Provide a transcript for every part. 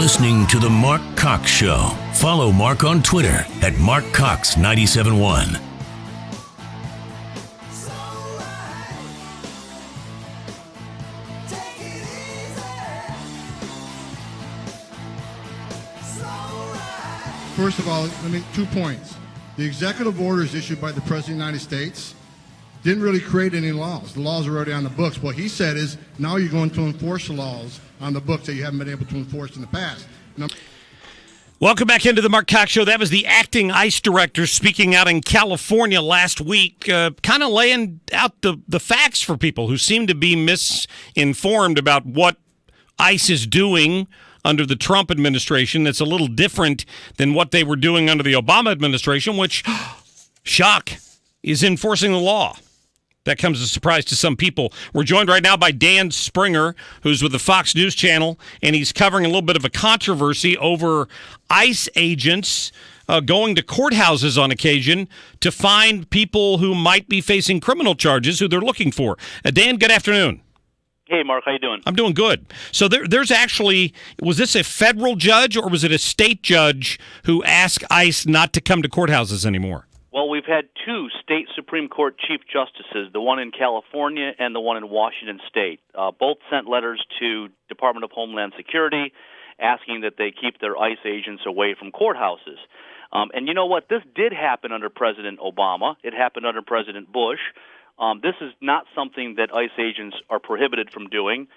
listening to The Mark Cox Show. Follow Mark on Twitter at MarkCox971. First of all, let me 2 points. The executive orders issued by the President of the United States didn't really create any laws. The laws are already on the books. What he said is now you're going to enforce the laws on the books that you haven't been able to enforce in the past. Welcome back into the Mark Cox Show. That was the acting ICE director speaking out in California last week, kind of laying out the facts for people who seem to be misinformed about what ICE is doing under the Trump administration. That's a little different than what they were doing under the Obama administration, which, shock, is enforcing the law. That comes as a surprise to some people. We're joined right now by Dan Springer, who's with the Fox News Channel, and he's covering a little bit of a controversy over ICE agents going to courthouses on occasion to find people who might be facing criminal charges who they're looking for. Dan, good afternoon. Hey, Mark, how you doing? I'm doing good. So there's actually, was this a federal judge or was it a state judge who asked ICE not to come to courthouses anymore? Well, we've had two state Supreme Court Chief Justices, the one in California and the one in Washington State. Both sent letters to Department of Homeland Security asking that they keep their ICE agents away from courthouses. And you know what? This did happen under President Obama. It happened under President Bush. This is not something that ICE agents are prohibited from doing.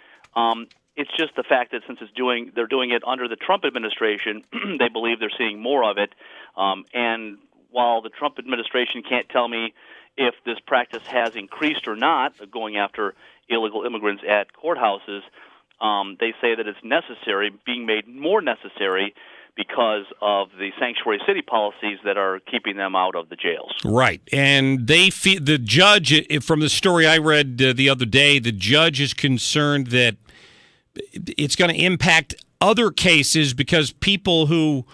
It's just the fact that since they're doing it under the Trump administration, they believe they're seeing more of it. And while the Trump administration can't tell me if this practice has increased or not, going after illegal immigrants at courthouses, they say that it's necessary, being made more necessary because of the sanctuary city policies that are keeping them out of the jails. Right. And the judge, from the story I read the other day, the judge is concerned that it's going to impact other cases because people who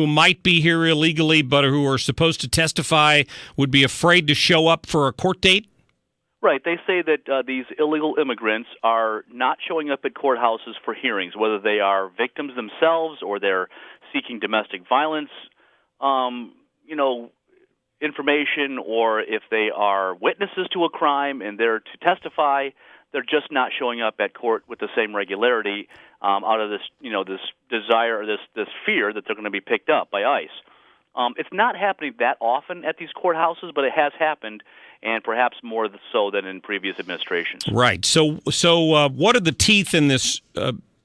might be here illegally but who are supposed to testify would be afraid to show up for a court date? Right. They say that these illegal immigrants are not showing up at courthouses for hearings, whether they are victims themselves or they're seeking domestic violence, information, or if they are witnesses to a crime and they're to testify, they're just not showing up at court with the same regularity out of this, this desire, or this fear that they're going to be picked up by ICE. It's not happening that often at these courthouses, but it has happened, and perhaps more so than in previous administrations. Right. So what are the teeth in this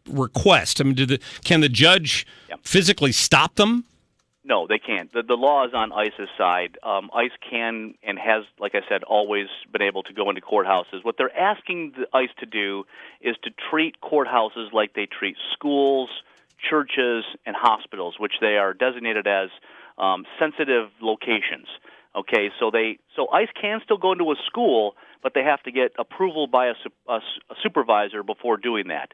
request? I mean, can the judge physically stop them? No, they can't. The law is on ICE's side. ICE can and has, like I said, always been able to go into courthouses. What they're asking the ICE to do is to treat courthouses like they treat schools, churches, and hospitals, which they are designated as sensitive locations. Okay, so ICE can still go into a school, but they have to get approval by a supervisor before doing that.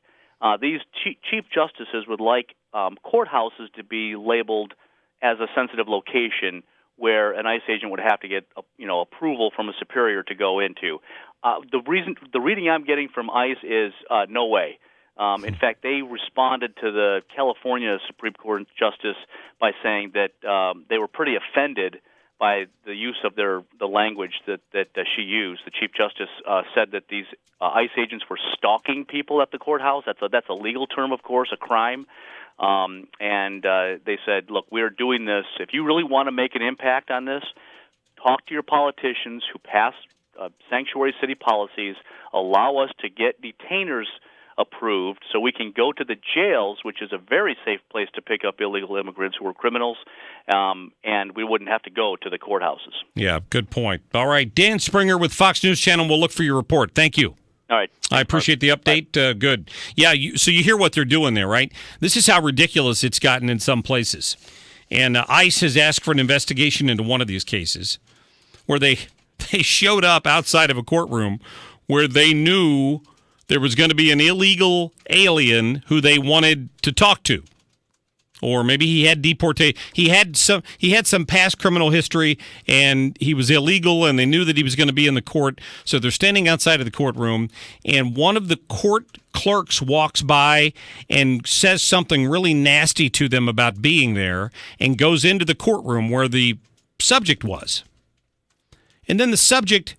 These chief justices would like courthouses to be labeled as a sensitive location where an ICE agent would have to get approval from a superior to go into. The reading I'm getting from ICE is no way. In fact, they responded to the California Supreme Court justice by saying that they were pretty offended by the use of the language that she used. The Chief Justice said that these ICE agents were stalking people at the courthouse. That's a legal term, of course, a crime. And they said, look, we're doing this. If you really want to make an impact on this, talk to your politicians who pass sanctuary city policies, allow us to get detainers approved so we can go to the jails, which is a very safe place to pick up illegal immigrants who are criminals, and we wouldn't have to go to the courthouses. Yeah, good point. All right, Dan Springer with Fox News Channel. We'll look for your report. Thank you. All right. I appreciate the update. Good. Yeah, so you hear what they're doing there, right? This is how ridiculous it's gotten in some places. And ICE has asked for an investigation into one of these cases where they showed up outside of a courtroom where they knew there was going to be an illegal alien who they wanted to talk to. Or maybe he had deportation. He had some past criminal history, and he was illegal, and they knew that he was going to be in the court. So they're standing outside of the courtroom, and one of the court clerks walks by and says something really nasty to them about being there and goes into the courtroom where the subject was. And then the subject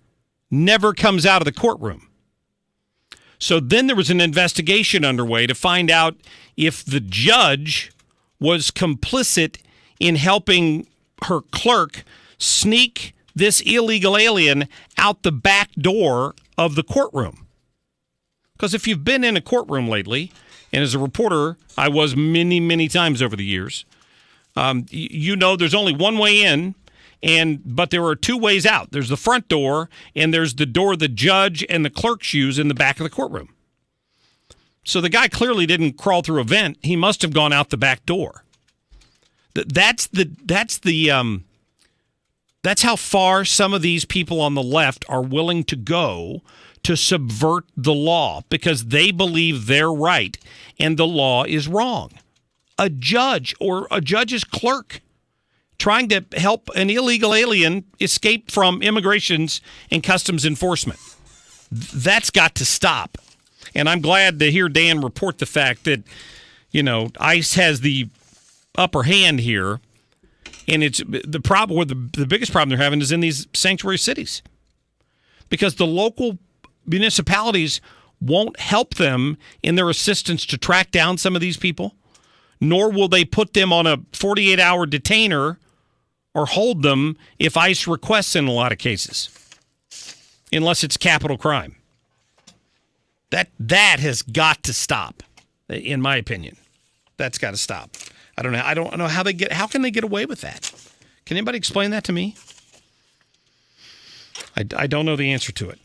never comes out of the courtroom. So then there was an investigation underway to find out if the judge was complicit in helping her clerk sneak this illegal alien out the back door of the courtroom. Because if you've been in a courtroom lately, and as a reporter, I was many, many times over the years, you know there's only one way in, but there are two ways out. There's the front door, and there's the door the judge and the clerks use in the back of the courtroom. So the guy clearly didn't crawl through a vent. He must have gone out the back door. That's how far some of these people on the left are willing to go to subvert the law because they believe they're right and the law is wrong. A judge or a judge's clerk trying to help an illegal alien escape from immigrations and customs enforcement. That's got to stop. And I'm glad to hear Dan report the fact that, ICE has the upper hand here. And it's the problem, or the biggest problem they're having is in these sanctuary cities. Because the local municipalities won't help them in their assistance to track down some of these people, nor will they put them on a 48-hour detainer or hold them if ICE requests in a lot of cases, unless it's capital crime. That has got to stop, in my opinion. That's got to stop. I don't know how can they get away with that? Can anybody explain that to me? I don't know the answer to it.